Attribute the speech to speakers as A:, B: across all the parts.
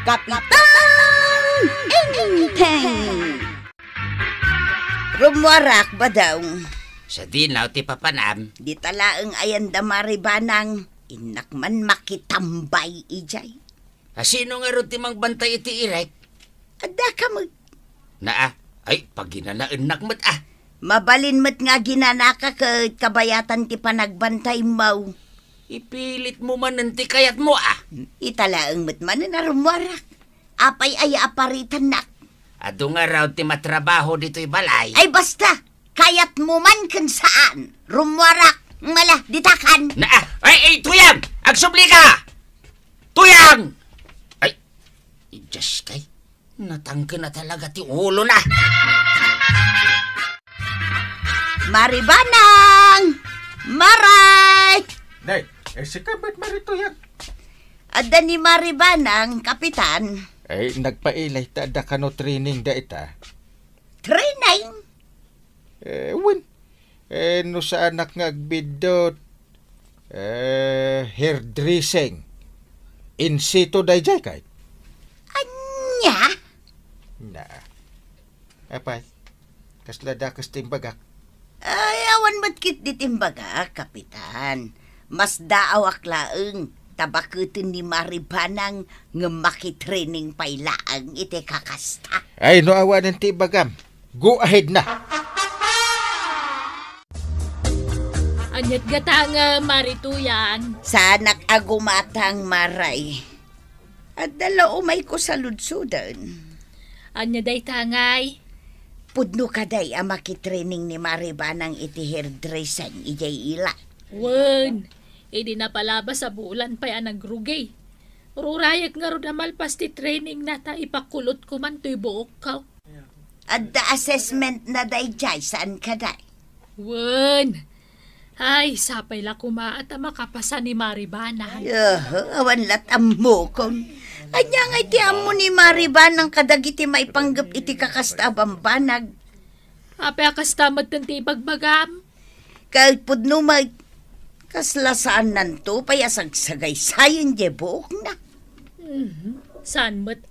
A: Kapitan Inteng! Rumwarak ba daw?
B: Sa dinaw ti papanam.
A: Di talaang ayan da maribanang inakman makitambay ijay.
B: Sino nga ron ti mangbantay iti irek?
A: Ada ka
B: Naa, ay paginanaan nakmat
A: Mabalin mo't nga ginanaka kabayatan ti panagbantay mo.
B: Ipilit mo man nanti kayat mo
A: Italaang mo't man na rumwarak. Apay ay aparitan nak.
B: Ado nga raw ti matrabaho dito'y balay.
A: Ay basta, kayat mo man kan saan. Rumwarak, mala, ditakan.
B: Naa, ay, tuyang! Agsubli ka! Tuyang! Ay, Diyos kay, natangka na talaga ti ulo na.
A: Maribanang! Maray!
C: Nay, si kabat maritoyag.
A: Ada ni Maribanang, kapitan.
C: Ay, nagpailay ta da kano training da ita.
A: Training?
C: Win. No sa anak nga agbidot. Hairdressing. In situ day jay kay.
A: Anya?
C: Na. Apay. Kasla da kas timbagak.
A: Ay, awan mo't kit ditimbaga, kapitan. Mas daawak laeng. Tabakutin ni Maribanang nga makitraining pailaang iti kakasta.
C: Ay, no awan ng tibagam. Go ahead na.
D: Anyat gatang marituyan.
A: Sanak agumatang maray. At dala umay ko sa ludsudan.
D: Anya day tangay.
A: Pudno kaday ang makitraining ni Maribanang iti hairdressing ijay ila.
D: Wen, di na palabas sa bulan pa yan nagrugay. Rurayak nga ron malpas ti training na ta ipakulot ko man to'y buok ka.
A: At the assessment na day jay saan kaday?
D: Wen, ay sapay la kumaat ang makapasa ni Maribanang.
A: Awan latam mo kon. Anya nga iti amo ni Maribanang kadagiti maipanggap iti kakasta bambanag.
D: Ape akastamad tanti bagbagam.
A: Kahit pudno kaslasaan nanto payasagsagay sayon je buok na.
D: San mo't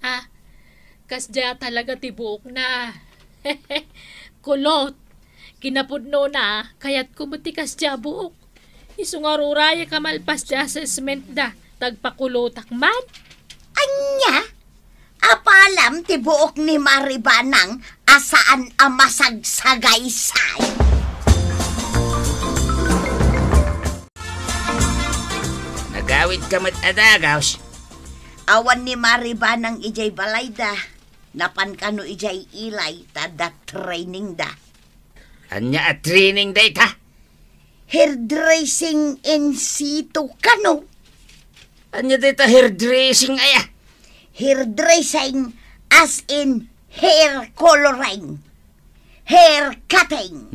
D: kasdya talaga ti buok na. Kulot. Kinapudno na kayat kumuti kasdya buok. Isungaruraya kamalpas di assessment da. Tagpakulotak man.
A: Anya? Apalam ti buok ni Maribanang asaan ang masagsagay say.
B: Nagawid ka mat adagaws.
A: Awan ni Maribanang ijay balayda. Napan kano ijay ilay tada training da.
B: Anya at training day ta?
A: Hairdressing in situ kano.
B: Anya day ta hairdressing
A: Hairdressing as in hair coloring, hair cutting,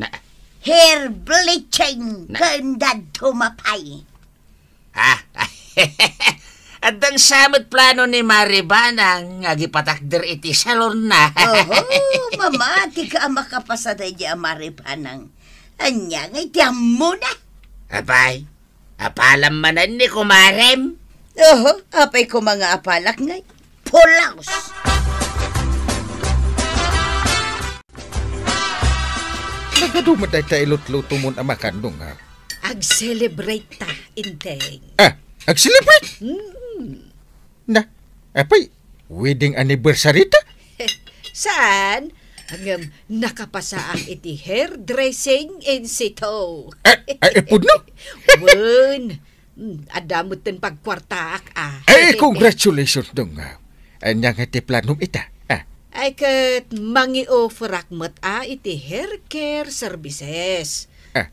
A: hair bleaching, kanda tumapay.
B: At ang samot plano ni Maribanang nga gipatakder iti salon na.
A: Mama, di ka makapasaday di Maribanang. Anya nga iti amo na.
B: Apay, apalam manan ni kumarem.
A: Apay ko mga apalak ngay. Pulaos.
C: Nagadumad ay ta ilot-luto mo ang makandong ha.
E: Ag-celebrate ta, Inteng.
C: Ag-celebrate? Na, apay, wedding anniversary ta?
E: Saan? Hanggang nakapasa ang iti hairdressing in situ.
C: Pudno?
E: Wen, adamot din pagkwartaak
C: Congratulations dong ha. Anyang iti planom ita.
E: Ay kat mangi-offerak mo't iti hair care services.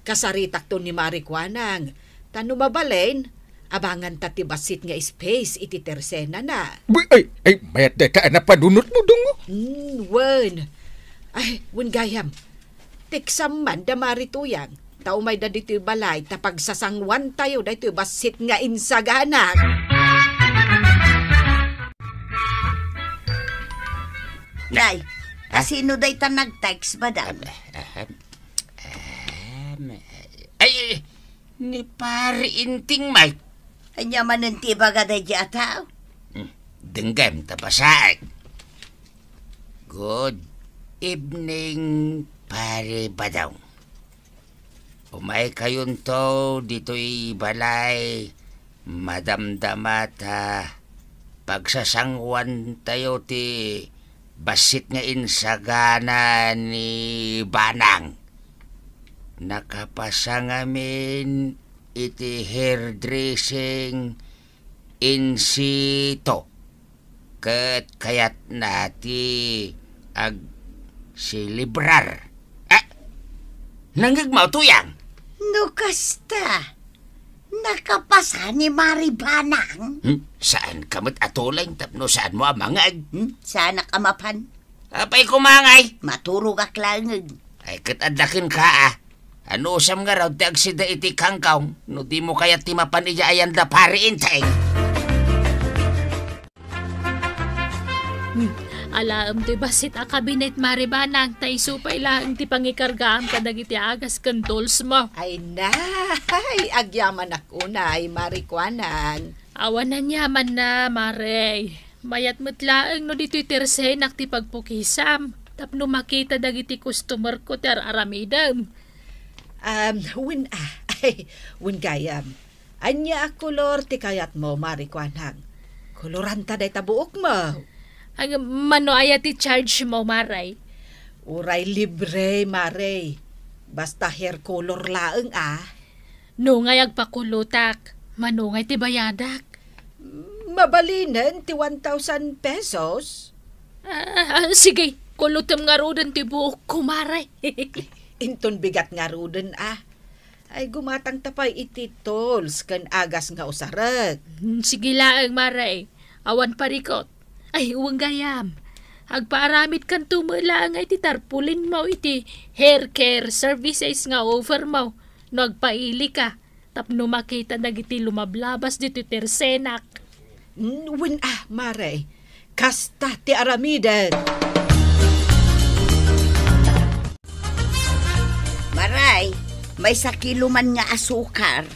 E: Kasaritak to ni Marikwanang. Tano mabalain, abangan tatibasit nga space iti tersena na.
C: Ay, mayat da ka na panunot mo dong.
E: Wen. Ay, wen gayam. Tiksam man da marituyang. Tao may da dito balay, tapag sasangwan tayo da ito basit nga insaganak.
A: Day, sino day ta nag-text ba daw?
B: Ay, ni pare inting Mike.
A: Anya mananti baga day di ataw?
B: denggam tapasaag. Good evening, pare Badong. Umay kayon to dito'y balay, madamdamat pagsasangwan tayo ti basit nga insagana ni Banang. Nakapasang amin iti hairdressing in sito. Ket kayat nati ag silibrar. Nanggagmaw tuyang.
A: No kasta. Nakapasa ni Maribanang.
B: Saan kamot atulay tapno saan mo amangag?
A: Sana kamapan.
B: Apay kumangay.
A: Maturog aklangag.
B: Ay katadakin ka Ano usam nga raw ti agsida iti kangkaw no di mo kaya ti mapan iya ayan da pari intay.
D: Alaam ti basit a kabinet Maribanang tay supay lang ti pangikargaam kadag iti agas kan tools mo.
E: Ay nay, agyaman ako na ay Marikuanang.
D: Awan na nyaman na, Mare. Mayat matlaang no dito'y tersenak ti pagpukisam. Tapno makita dagiti customer ko ter aramidam.
E: Win gayam. Anya a kolor ti kayat mo, Marikuanang. Koloranta day tabuok mo.
D: Ang mano aya ti charge mo, Maray.
E: Uray libre, Mare. Basta hair color laeng
D: Nungay agpakulutak. Manungay ti bayadak.
E: Mabalinan ti 1,000 pesos.
D: Sige, kulutam nga rodan ti buok ko, Maray.
E: Inton bigat nga rodan Ay gumatang tapay iti tolls kan agas nga usarag.
D: Sige laang, Maray. Awan parikot. Ay, uwang gayam. Agpaaramid kan tumulaang ay ti tarpulin mo iti hair care services nga offer mo. No agpaili ka. Tapno makita dagiti lumablabas dito tersenak.
E: Win Mare. Kasta ti aramidan.
A: Maray, may sakiluman nga asukar.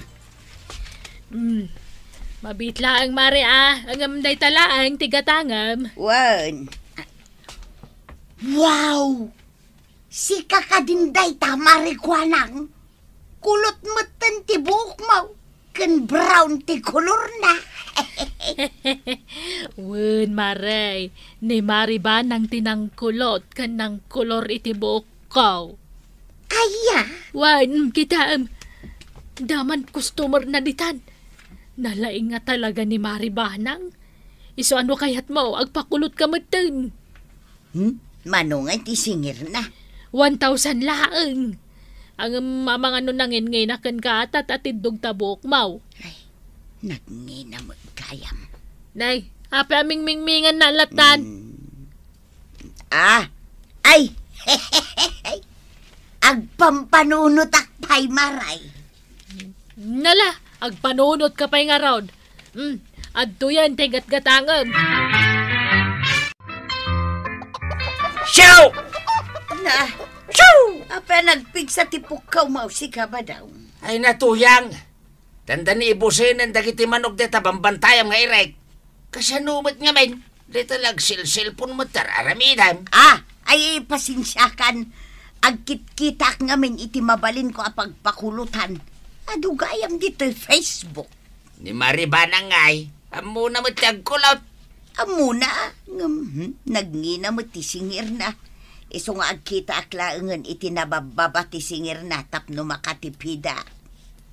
D: Mabitla ang Mare Ang day talaang tigatangam.
A: Wan. Wow! Si kakadinday ta Marikuanang. Kulot matan ti buhok mo. Kan brown ti kolor na.
D: Wen, Maray. Ni Maribanang tinangkulot kan ng kolor iti buhok ko.
A: Aya.
D: Wan, kita daman customer na ditan. Nalaing nga talaga ni Maribanang. Iso ano kayat mo, agpakulot ka matan.
A: Manungay ti singir na.
D: 1,000 laang. Ang mamang ano nangin ngayon akan katat at idog tabok mau.
A: Ay, nagngina magkayam.
D: Nay, apa aming mingmingan na latan.
A: Ay, agpampanunot akpay Maray.
D: Nala, agpanunot ka pa'y nga raod. Adto yan, tegat gatangam.
B: Siyaw!
A: Na, shoo! Apa nagpig sa tipukaw mo si ka ba daw?
B: Ay natuyang. Tanda ni ibusin ang dagiti manok deta bambantayam nga irek. Kasanumat nga men. Dito lag silsilpon mo tararamidan.
A: Ay pasensyakan. Agkit-kitak nga men iti mabalin ko apagpakulutan. Adugayam dito Facebook.
B: Ni Maribanang ngay. Amo na matagkulot.
A: Amuna, nagngina mo ti singir na. Iso nga agkita aklaangan iti nabababa ti singir na tapno makatipida.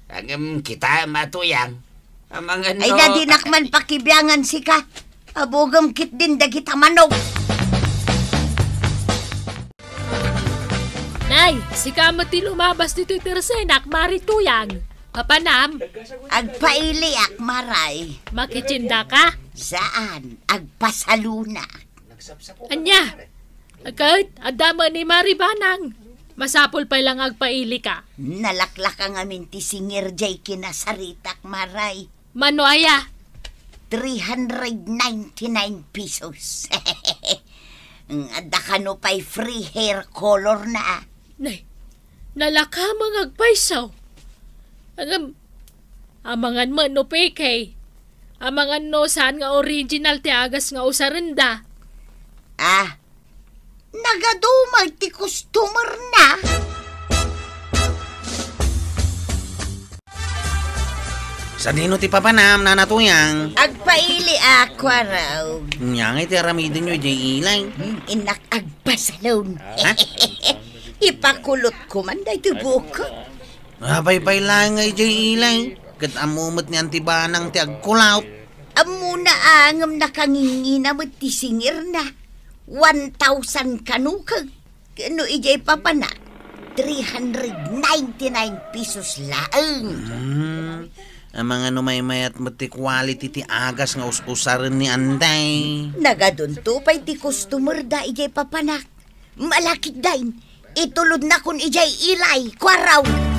B: Ang kita matuyang. Amang ano...
A: Ay nadinakman pakibyangan si ka. Abogam kit din dagita manog.
D: Nay, si kamati lumabas dito tersenak marituyang. Papanam,
A: Agpaili ak Maray.
D: makitsinda ka?
A: Saan? Agpasaluna.
D: Anya, agad, adama ni Maribanang. Masapol pa lang agpaili ka.
A: Nalaklak ang amin ti singir jay kinasaritak Maray.
D: Mano aya?
A: 399 pesos. Adda ka no pa'y free hair color na.
D: Nay, nalakamang agpaisaw. Amangan mo no pekay. Amang ano saan nga original ti agas nga usarenda.
A: Nagadumag ti customer na.
F: Sa dino ti papanam, nanatuyang.
A: Agpaili ako raw.
F: Nyang iti aramidin nyo, jay ilay.
A: Inak agpasalon. Ipakulot ko man dahi buko.
F: Pay lang ngay, jay ilay. Kat amumot ni antibanang ti agkulaut.
A: Amuna angam nakangingina mo ti singir na. 1,000 kanukag. Ano ijay papana? 399 pesos laang.
F: Ang mga numaymayat mo ti quality ti agas nga us-usaran ni Anday.
A: Nagadunto pa'y ti customer da ijay papanak. Malakit dain. Itulod na kun ijay ilay. Kwaraw.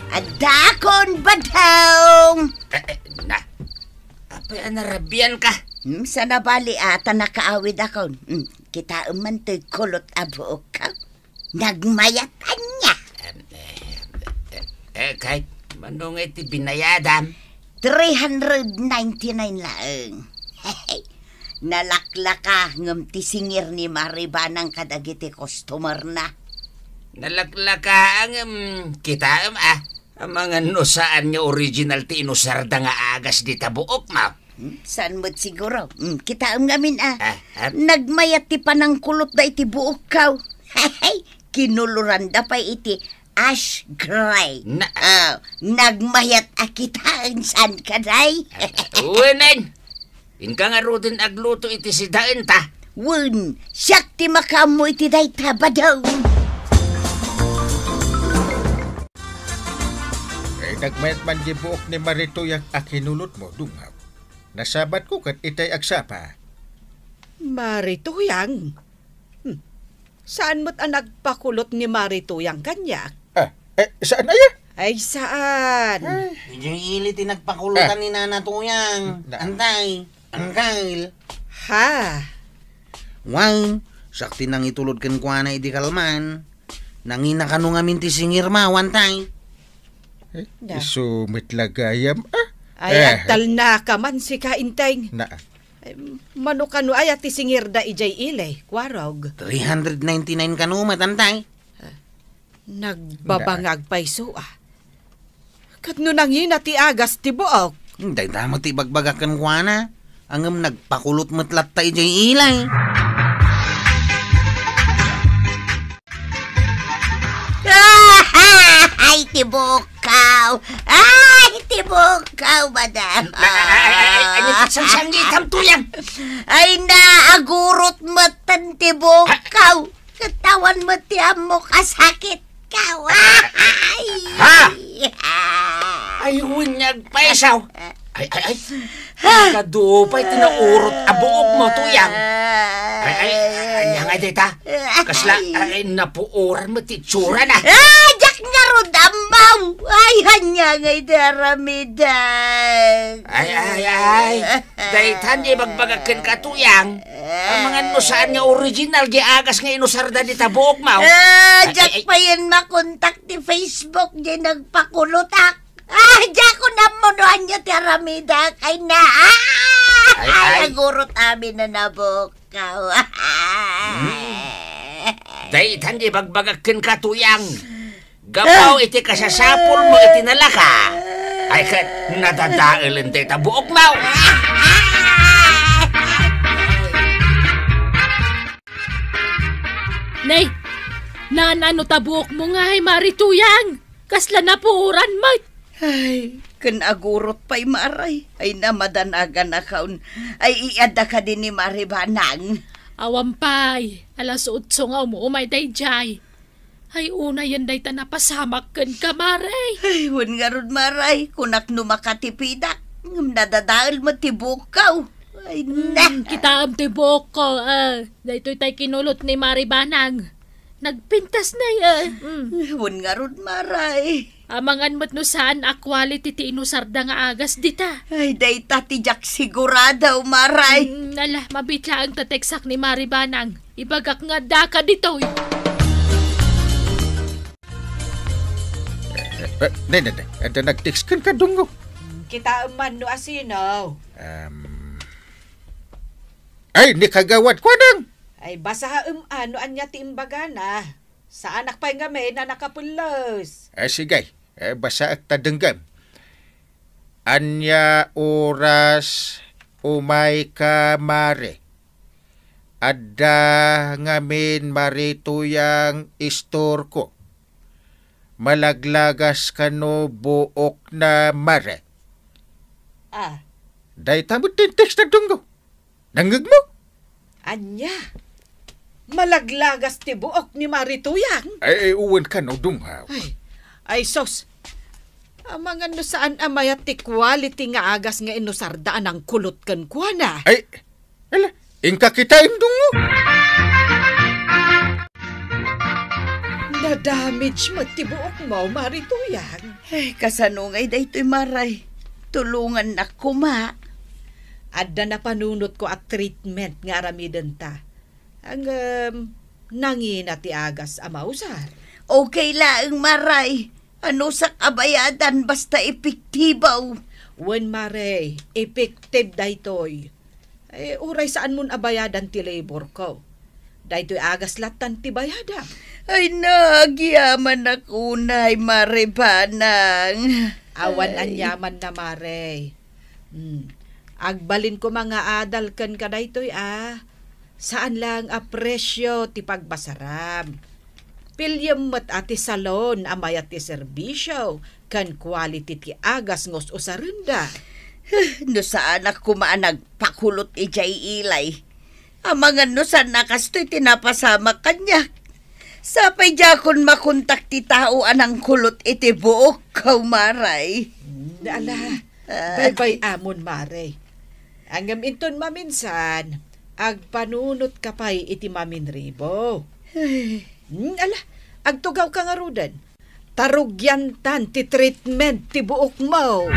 A: Adakon badong.
B: Apay anarabian ka.
A: Sa nabali ata nakaawid ako. Kita man to'y kulot abuok ka. Nagmayatan niya.
B: Kahit manong iti binayadam.
A: 399 laang. Nalaklaka ngam ti singir ni Maribanang kadagiti customer na.
B: Nalaklaka ang kita ang mga saan nga original ti inusarda nga agas di tabuok mo.
A: Saan mo't siguro? Kita ngamin Nagmayat ti panang kulot da iti buok kaw. Kinuluranda pa iti ash gray. Nagmayat akitaan saan ka day?
B: Uwenen! Inka nga ro din agluto iti si daen ta.
A: Wun, siyak ti makamo iti day tabadaw.
C: Nagmayat man di buok ni Marito yung akinulot mo, Dungaw. Nasabat ko kat itay agsapa.
E: Marituyang? Saan mo't ang nagpakulot ni Marituyang kanyak?
C: Saan aya?
E: Ay, saan?
F: Medyo ili ti nagpakulutan ni nanatuyang. Antay, angkail.
E: Ha?
F: Wow, sakti nang itulod kan kwa na iti kalman. Nangina ka nung amin ti singir ma, wantay.
C: Isumit lagayam.
E: Ay, atal na ka man si Kainteng. Mano kano ay ati singir da ijay ilay, kwarog.
F: 399 kanu matantay.
E: Nagbabangag pa iso Kat no nangin ti agas ti buok.
F: Day tama ti bagbagakan kwa na. Angam nagpakulot matlat ta ijay ilay.
A: Ay, tibukaw! Ay, tibukaw, madam!
B: Ay, sanggitam tuyan!
A: Ay, naagurot matan tibukaw! Katawan mo tiyam mo kasakit ka! Ay!
B: Ha? Ay, hunyag paisaw! Ay! Kadupay tinaurot abuok mo tuyang! Ay, nga dita! Kasla, napuoran mo titsura na!
A: Jak nga rodambaw! Ay, hanya nga'y daramidag!
B: Ay! Daytan di magbagakin ka tuyang! Ang mga saan nga original di agas nga inusarda di tabuok mo!
A: Jak pa yan makontak ti Facebook di nagpakulotak! Jak ko na monoan niya ti aramida kay na! Ay, nagurot amin na nabukaw!
B: Daytan di magbagakin ka tuyang! Gapaw iti kasasapol mo iti nalaka! Ay kat nadadailin ti tabuok mo!
D: Nay, nanano tabuok mo nga ay Marituyang. Kasla na puuran mo.
A: Ay, kanagurot pa'y maray. Ay namadanagan na kaun. Ay iada ka din ni Maribanang.
D: Awampay, alas 8 nga umuumay day jay. Ay una yan day ta napasamak kan ka, maray.
A: Ay, wun nga ron maray. Kunak numakatipidak. Nadadahil mo tibukaw. Ay, na.
D: Kita am tibok ko. Daytoy tay kinulot ni Maribanang. Nagpintas na yan.
A: Wun nga ron maray.
D: Amangan mo't no saan a quality ti inusarda nga agas dita.
A: Ay, day tatijak siguradaw, maray.
D: Nala, mabitla ang tateksak ni Maribanang. Ibagak nga daka dito.
C: Ada nag-text kan ka dungo.
E: Kita man no asino.
C: Ay, ni kagawad ko nang.
E: Ay basa ano anya ti imbaga na. Sa anak pa nga may na nakapulos.
C: Sige, basa at tadenggam. Anya oras umay ka mare. Adda ngamin marituyang istor ko. Malaglagas kano buok na mare. Day tamot din text na dunggo. Nangag mo?
E: Anya? Malaglagas ti buok ni Marituyang?
C: Ay, uwan ka no dunghaw.
E: Ay sos. Amangan no saan amayat ti quality nga agas nga inusardaan ang kulot kan kwa na.
C: Ay, ala, ingka kita imdungo.
E: Na-damage mo ti buok mo, Marituyang.
A: Ay, kasanungay daytoy maray. Tulungan na kuma.
E: Adda na panunot ko at treatment nga aramiden ta. Ang nangina ti agas amausar.
A: Okay laang maray. Ano sa kabayadan basta epektibaw.
E: Wen mare, effective daytoy. Uray saan mun abayadan ti labor ko. Daytoy agas latan ti bayada.
A: Ay, nagyaman ako na Maribanang.
E: Awan anyaman na mare. Agbalin ko mga adal kan ka daytoy Saan lang apresyo ti pagbasaram. Pilyam mat ati salon amay ati serbisyo kan quality ti agas ngos usarenda.
A: No saan ako nagpakulot ijay ilay. Amangan no saan nakastoy tinapasama kanya. Sapay jakon makontak ti tao anang kulot iti buok kaw maray.
E: Ala, bye-bye amon mare. Angam inton maminsan, agpanunot kapay iti maminribo. Ala, agtugaw ka nga rudan. Tarugyantan ti treatment ti buok mo.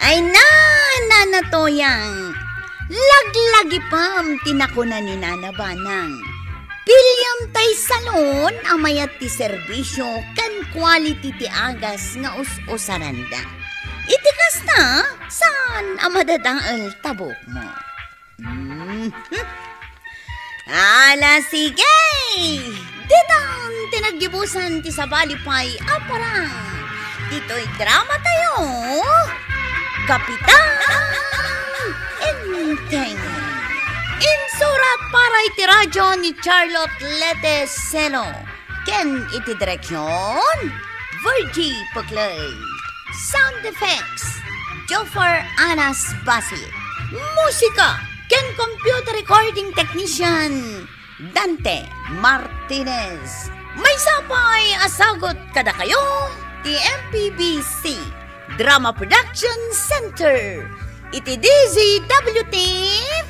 A: Ay nanatoyang. Laglagi pam tinakuna ni Nana Banang. Pilyam tay salon amayat ti serbisyo kan quality ti agas nga us-usaranda. Iti kasta, saan amadadaal tabok mo? Ala sige! Ditang tinaggibusan ti sabalipay aparang. Dito'y drama tayo. Kapitan Inteng. Insurat para iti radyo ni Charlotte Lete Seno. Ken iti direksyon Virgie Puglay. Sound effects Jofar Anas Basit. Musika ken computer recording technician Dante Martinez. May sapay asagot kada kayo ti MPBC Drama Production Center. Iti DZWT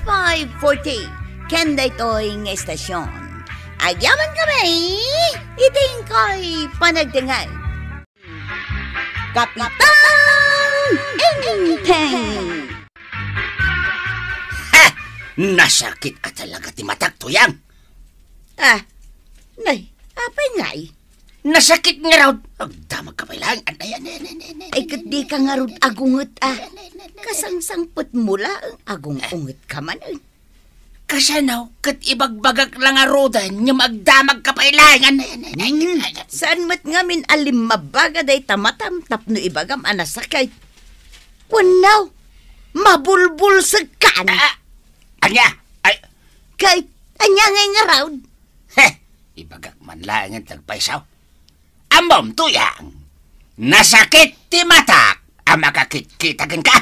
A: 540. Ken daytoy nga estasyon. Agyaman kami, iting ko'y panagdingay. Kapitan Inteng.
B: Nasakit ka talaga ti matak, Tuyang.
A: Nay, apay ngay.
B: Nasakit nga raw. Agdamag ka pa lang.
A: Ay, kat di ka nga rin agungot Kasangsangpot mula ang agungungot ka man.
B: Kasanaw, kat ibagbagak lang nga rodan, nga magdamag ka pa lang.
A: Saan mat ngamin alim mabaga day tamatam tapno ibagam anasakay. Wanaw, mabulbul sa kan.
B: Anya? Ay,
A: Kay, anya ngay nga raw.
B: ibagak man lang ang tagpaisaw. Ambom, Tuyang, nasakit ti matak, makakit-kitakin ka.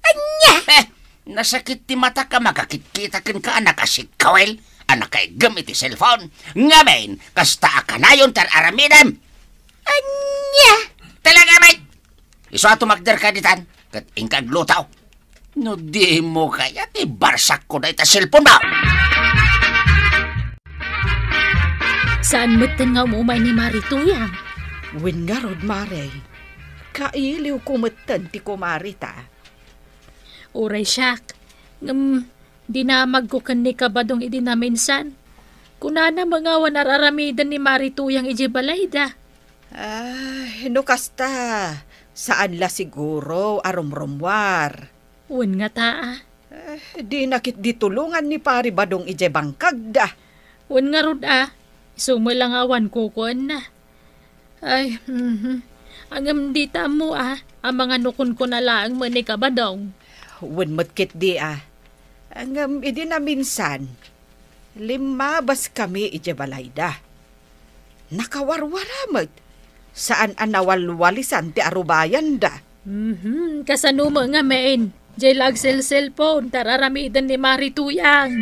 A: Anya?
B: Nasakit ti matak, makakit-kitakin ka, nakasikawel, nakaigam iti cellphone. Ngamin, kasta akanayon tar aramidam.
A: Anya?
B: Talaga, mate. Iso ato magder ka ditan, kat ingkag lutaw. No di mo kaya ti barsak ko na ita cellphone ba?
D: Saan matan nga umumay ni Marituyang?
E: Wen nga rod mare. Kailiw kumatan ti kumarita.
D: Uray siyak. Dinamag ko kan ni kabadong idinaminsan. Kunana mga wanararamidan ni Marituyang ije balayda.
E: Nukasta. Saan la siguro arumrumwar.
D: Wen nga taa.
E: Di nakit ditulungan ni pari badong ije bangkag da.
D: Wen nga rod Sumalang awan kukuan na. Ay, angam di tamo ang mga nukun ko na laang manika badong.
E: Wen matkit di Angam idi na minsan. Limabas kami ije balayda. Nakawarwaramat. Saan anawalwalisan ti arubayan da.
D: Kasanuma nga main. Jay lag cellphone tararamidan ni Marituyang.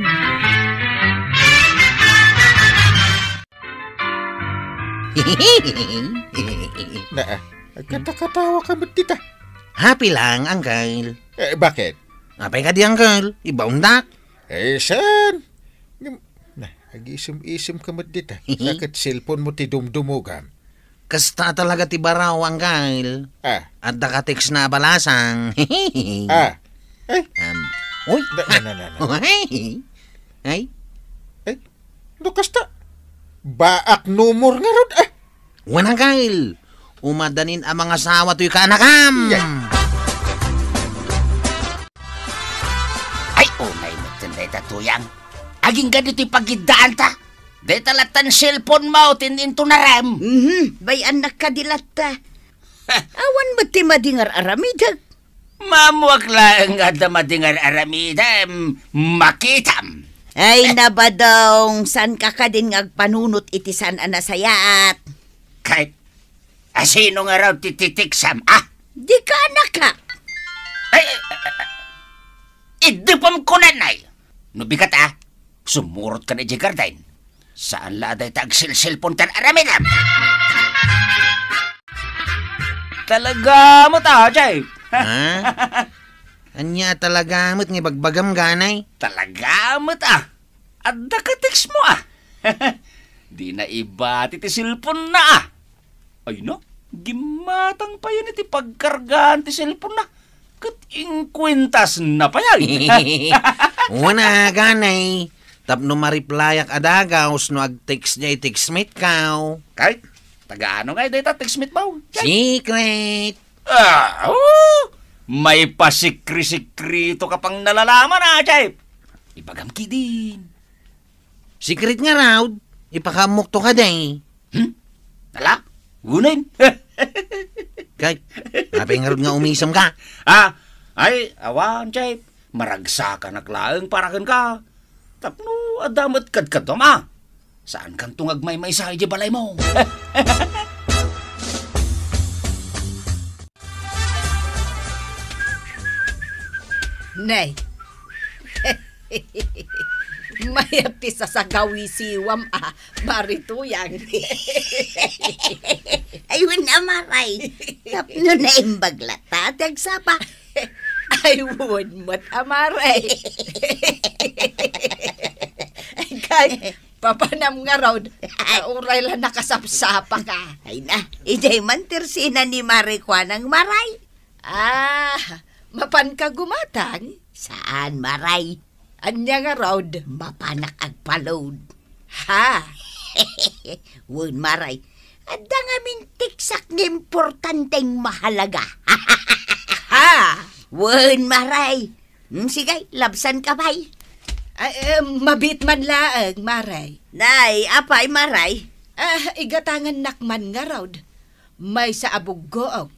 C: Kata-katawa ka mo, tita.
F: Happy lang, Uncle.
C: Bakit?
F: Apay ka di, Uncle? Ibaundak.
C: San? Ag-isim-isim ka mo, tita. Sakit cellphone mo ti dumdumugam.
F: Kasta talaga ti baraw, Uncle. At naka-text na balasang. Uy. Ay.
C: Kasta. Baak numor nga rod,
F: Wan, Uncle. Umadanin ang mga sawa to'y kaanakam.
B: Ay, umay mo tinday tatuyang. Aging ganito'y pagidaan ta. Day talatan cellphone mo, tininto na ram.
A: Bay anak ka dilata. Awan mo ti madingar aramidag.
B: Mamuak lang nga da madingar aramidam, makitam.
A: Ay nabadong, san ka din ngagpanunot iti san anasayaat.
B: Kahit, asino nga raw tititiksam,
A: Di ka anak ka.
B: Ay, idipam ko nanay. Nubikat sumurot ka na di gardain. Saan laday tag-cellphone tan aramidam? Talaga mo Jay.
F: Anya talaga mo't nga bagbagam ganay.
B: Talaga mo't Adda ka text mo Di na iba ti cellphone na Ay no, gimatang pa yan iti pagkargaan ti cellphone na. Kat inkwintas na pa yan.
F: Una ganay. Tapno mariplayak adagaws no ag-text niya i-textmate kaw.
B: Kahit, taga-ano nga dito textmate mo?
F: Secret.
B: May pasikri-sikrito ka pang nalalaman Chay. Ipagamki din.
F: Secret nga raw. Ipakamuk to ka day.
B: Nala? Gunin.
F: Kay, napingarod nga umisam ka.
B: Ay, awan Chay. Maragsa ka naglaang parakan ka. Tapno, adamat kadkadom Saan kang tungag may sa ije balay mo?
E: Nay. Mayat ti sasagawi siwam Marituyang.
A: Ayun na maray. Tapno na imbaglata. Tagsapa.
E: Ay, would mo't amaray. Ay, kay, papanam nga raw, uray lang nakasapsapa ka.
A: Ay na, ijay mantirsina ni Marikwanang maray.
E: Mapan ka gumatang?
A: Saan maray?
E: Anya nga raw,
A: Mapanak agpalod.
E: ha?
A: Wun maray, adda nga mintiksak ng importanteng mahalaga.
E: Ha?
A: Wun maray. Sige, labsan ka bay.
E: Mabit man laang, maray.
A: Nay, apay maray.
E: Igatangan nakman nga raw. May sa abuggoong.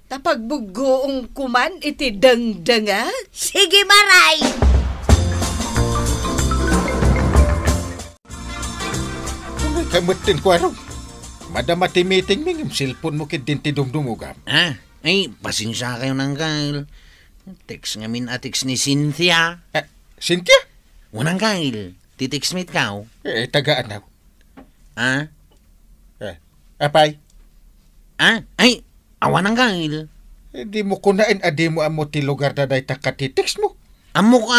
E: Tapag buggoong kuman iti dangdanga.
A: Sige maray.
C: Kamutin ko araw. Madamati meeting ming cellphone mo kit dinti dumdumugam.
F: Ay, pasensya kayo ng Kyle. Text nga min atix ni Cynthia.
C: Cynthia?
F: Unang Kyle, titextmate ka.
C: Tagaan ako. Apay?
F: Ay, awan ng Kyle.
C: Di mo kunain adi mo amo ti lugar na day takatitext mo.
F: Amok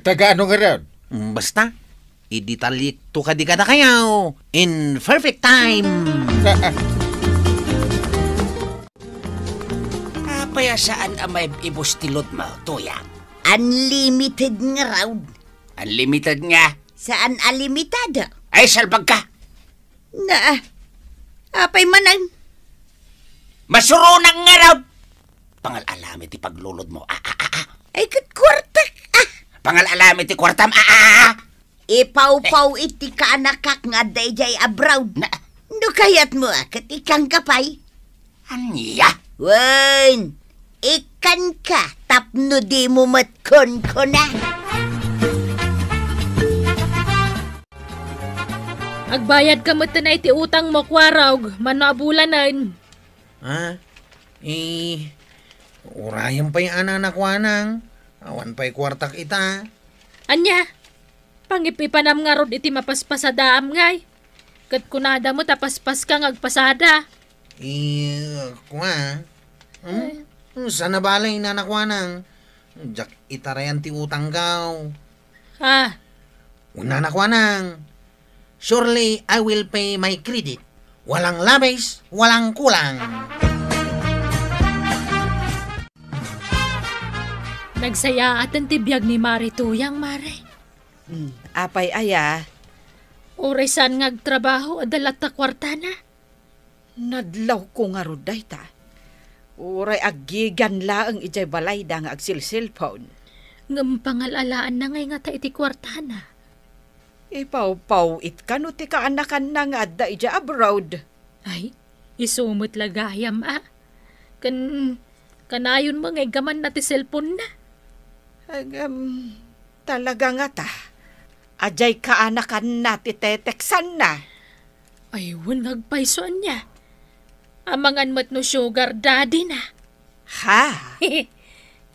C: Tagaan nga rin.
F: Basta, iditalik to ka di kada kayaw. In perfect time.
B: Apaya saan may ibustilot mo, Tuyang?
A: Unlimited nga raw.
B: Unlimited nga.
A: Saan alimitado?
B: Ay, salbag ka.
A: Na, apay manang.
B: Masurunang nga raw. Pangal-alamit ti paglulod mo.
A: Ay, kat kwartak.
B: Pangal-alamit ti kwartam.
A: Ipaw-paw iti kaanakak nga dayjay abroad.
B: Na,
A: No kayat mo kat ikang kapay.
B: anya?
A: Wen, ikan ka tapno di mo matkon ko na.
D: Agbayad ka mo na iti utang mo, kwarog. Manabulanan.
F: Ha? Urayan pa yung anak ko anang. Awan pa'y kwartak ita.
D: Anya, pangipipanam nga rod iti mapaspasadaam ngay. Kat kunada mo tapaspas ka ngagpasada.
F: Kuha. Sana balay na anak ko anang. Jak itarayan ti utang gaw.
D: Ha,
F: Una anak ko anang. Surely I will pay my credit. Walang labis, walang kulang.
D: nagsaya at ang tibiyag ni Mari Tuyang, Mare.
E: Apay aya,
D: Oresan ngagtrabaho adalat ta kwarta na.
E: nadlaw ko nga ruday ta. Uray agigan laang ijay balay da nga agsilsilphone.
D: Ngam pangalalaan na ngay nga ta iti kwarta na.
E: Ipaw-paw it kano ti kaanakan na nga adda ija abroad.
D: Ay, isumot lagayam Kanayon mo ngay gaman na ti cellphone na.
E: Talaga nga ta. Ajay kaanakan na ti teteksan na.
D: Aywan ngagpaisoan niya. Amangan mo't no sugar daddy na.
E: Ha?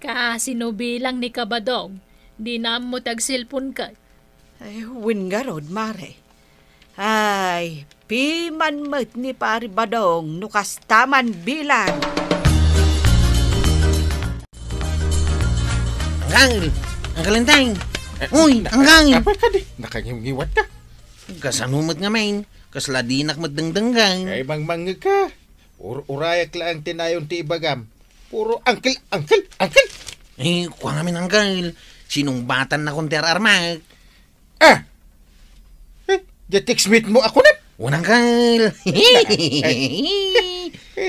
D: Kasino bilang ni Kabadong, di na mo tag cellphone ka.
E: Ay, win nga rod, Mare. Ay, piman mo't ni Pari Badong nukas taman bilang.
F: Ang kalintang. Uy, ang gangil.
C: Apa ka di? Nakangiwat ka.
F: Kasanumot nga main. Kasladinak madengdenggang.
C: Ay mangmangga ka. Urayak lang tinayon ti ibagam. Puro angkel.
F: Kuha ngamin ang gangil. Sinong batan na konter armag.
C: Jatik smith mo ako na.
F: Unang gangil.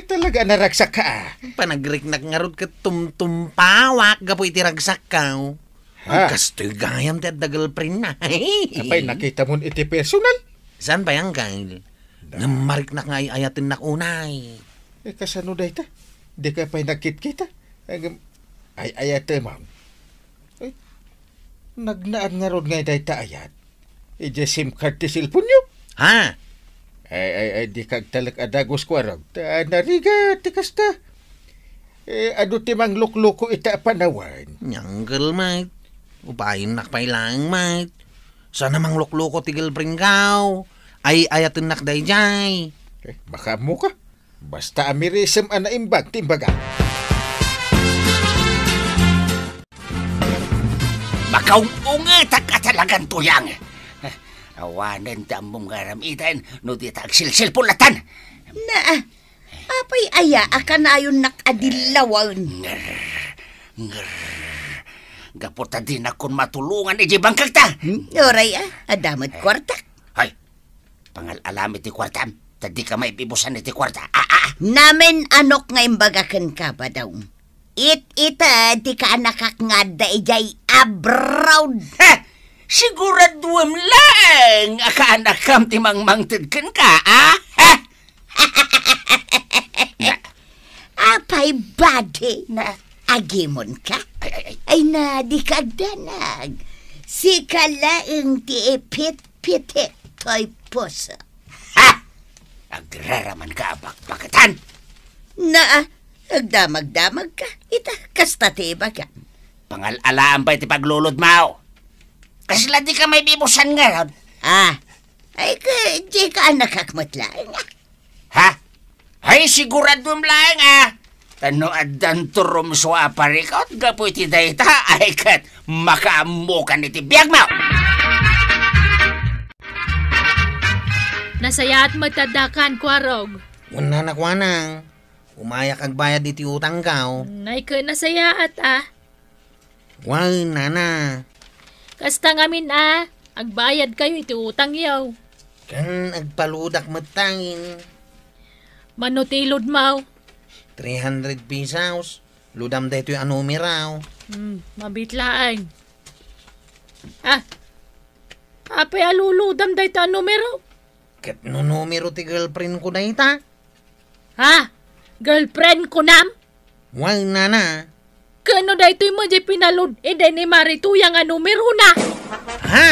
C: Talaga naragsak ka.
F: Panagriknak nga rod ka tumtumpawak. Gapo iti ragsak ka. Kastoy gayam ti at the girlfriend na.
C: Apay nakita mo iti personal.
F: Saan pa yung gangil? Namarik na nga ayatin na unay.
C: Kasano dahi ta? Di ka pa'y nakit-kita. Ay ayat ma'am. Nagnaan nga rod nga dahi ta ayat. Ija SIM card ti cellphone nyo.
F: Ha?
C: Ay di kag talag adagos ko arag. Nariga ti kasta. Ado ti mang lukloko ita panawan.
F: Nyanggal, mate. Upayin nakpailang, mate. Sana mang lukloko ti girlfriend kaw. Ay ayatin nakday jay.
C: Baka mo ka. Basta amirism ana imbag timbaga.
B: Makaungungetak ka talagang tuyang. Awanan ta mong garamitan no di ta agsilsilpulatan.
A: Na, apay aya akanayon nakadilawan.
B: Gaputa din akong matulungan iji bangkag ta.
A: Oray adamat kwartak.
B: Hoy, pangal-alamit ti kwartam. Tadi ka maipibusan iti kwarta.
A: Namen anok nga imbagakan ka ba daw? Ita di ka anakak nga da ijay abroad.
B: Siguraduam lang akaanak kam ti mangmangtid ka,
A: Apay bade
B: Na,
A: agimon ka?
B: ay.
A: Ay na di kagdanag. Si kalaeng ti ipit-pitit to'y puso.
B: Agraraman ka bakbakatan.
A: Na, agdamag-damag ka. Ita, kasta ti ibagan.
B: Pangal-alaan ba iti paglulod mao? Kasla di ka may bibusan nga ron.
A: Ay di ka nakakmatlaang.
B: Ay siguradum lang Tano adan turum so aparikot gapo iti dayta ay kat makaamukan iti biyag mao.
D: Nasayaat magtadakan, kwarog.
F: Una na kwanang. Umayak agbayad iti utang kaw.
D: Nay ka nasayaat,
F: Wal, nana.
D: Kasta ngamin, Agbayad kayo iti utang yaw.
F: Kan agpaludak matangin.
D: Manutilod mau.
F: 300 pesos. Ludam da ito yung anumiraw.
D: Mabitlaan. Apay aluludam da ito ang numero.
F: Kat no numero ti girlfriend ko na ita.
D: Girlfriend ko nam?
F: Why na?
D: Kano da ito'y mo di pinalod? Ede ni Marituya nga numero na.
F: Ha?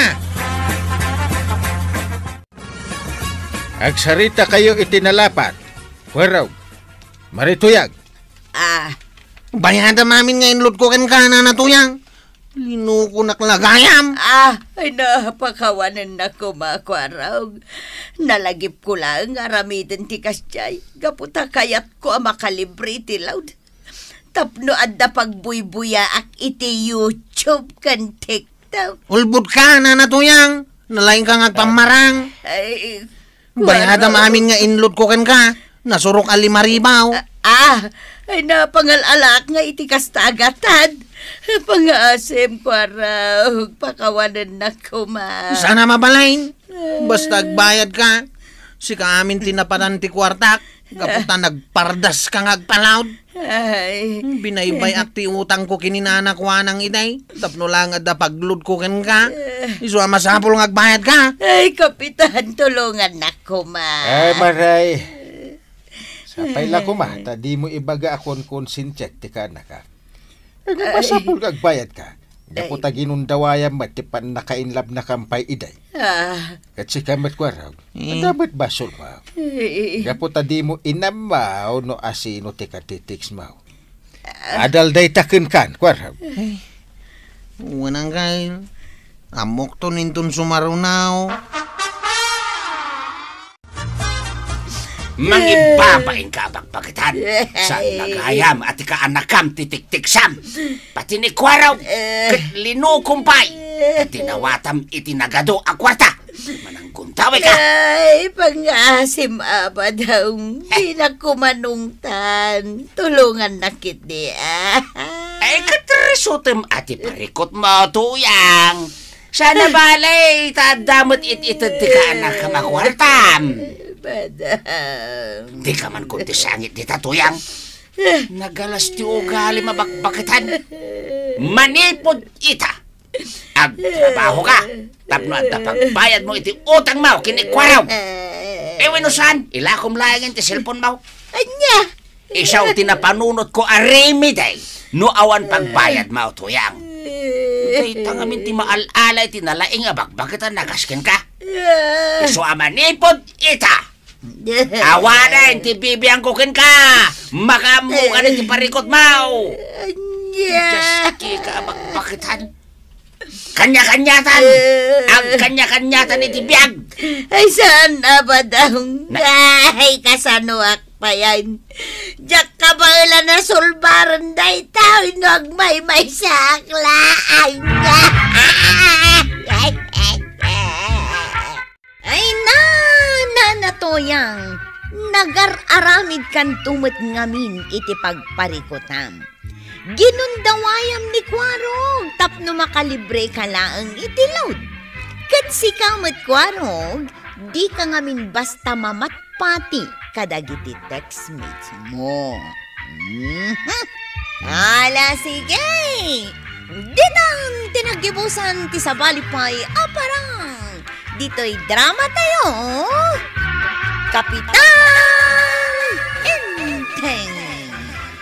C: Agsarita kayo itinalapat. Waraw, Marituyag.
F: Bayada mamin nga inlot ko kan kana na tuyang. Linuko naklagayam.
A: Ay napakawanan na ko makwaraw. Nalagip ko lang aramiden ti kasyay. Gaputa kayat ko makalibre ti loud. Tapno adda pagbuybuya ak iti YouTube kan TikTok.
F: Ulbud ka na tuyang. Nalaing ka nga pamarang.
A: Ay,
F: Bayada mamin nga inlot ko kan ka. Nasurok alimaribaw.
A: Ay napangalalak nga iti kastagatan. Pangaasim ko araw, pakawanan na ko
F: Sana mabalain. Basta agbayad ka. Si kaamin tinapanan ti kwartak. Kaputa nagpardas ka ngagpalaod.
A: Ay,
F: Binaybay ak ti utang ko kininana ko anang iday. Tapno lang adda paglud ko ken ka. Isu masapol ngagbayad ka.
A: ay kapitan, tulungan na ko
C: Ay, Maray. Sapay lang ko tadi mo ibaga akon konsintyat ti ka na ka. Masapul kagbayad ka. Daputa ginundawayam matipan nakainlab na kampay iday. Katsi kamat ko araw. Dapat basol mo. Daputa di mo inamaw no asino ti katitiks mo. Adal day takin kan, kwaraw.
F: Wanang kail. Amok to nintun sumarunaw.
B: Mangibabain ka abagbagitan sa nagayam at ikaanakam titik-tiksam. Pati ni Kwaraw, linukumpay. At tinawatam itinagado ang kwarta. Manangguntawi ka.
A: Ay, pangasim aba daw. Di na kumanungtan. Tulungan na kiti.
B: Ay, katresutem ati parikot mo, tuyang. Sana balay, tadamot ititad di ka anak ka makwartam.
A: Badam.
B: Di ka man kunti sangit di tatuyang. Nagalas ti ugali mabakbakitan. Manipod ita. Agtrabaho ka. Tapno at napagbayad mo iti utang mo kinikwaraw. Winusan, ilakom layan ti cellphone mo.
A: Anya?
B: Isaw tinapanunot ko arimi day. No awan pagbayad mo tuyang. Ita ngamin ti maalala iti nalaing abakbakitan nagaskin ka. Iso amanipod ita. Awanan ti bibiyang kukin ka. Makamu ka na ti parikot mo.
A: Anya?
B: Just ka abakbakitan. Kanya-kanyatan. Ang kanya-kanyatan iti biyag.
A: Ay, saan na ba daw? Ay, kasanuak pa yan. Diyak ka ba ila na sulbaran day tao nagmay-may saklaan niya. Ay, nanatoyang. Nagar-aramid kan tumot ngamin iti pagparikotam. Ginundawayam ni Kwarog, tapno makalibre ka lang iti load. Kat si kamat Kwarog, di ka ngamin basta mamatpati kadagiti textmates mo. Ala, sige! Ditang tinagibusan ti sabalipay aparang. Dito'y drama tayo. Kapitan Inteng.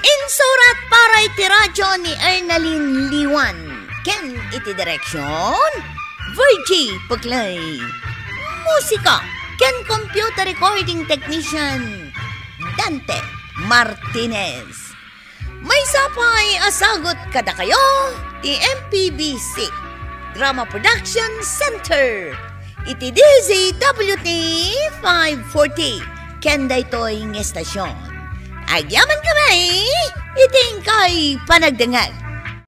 A: Insurat para iti radyo ni Ernaline Liwan. Ken iti direksyon Virgie Puglay. Musika ken computer recording technician Dante Martinez. May sapay asagot kada kayo ti MPBC Drama Production Center. Iti DZWT 540 ken daytoy ng estasyon. Agyaman kami, iting kay panagdangag.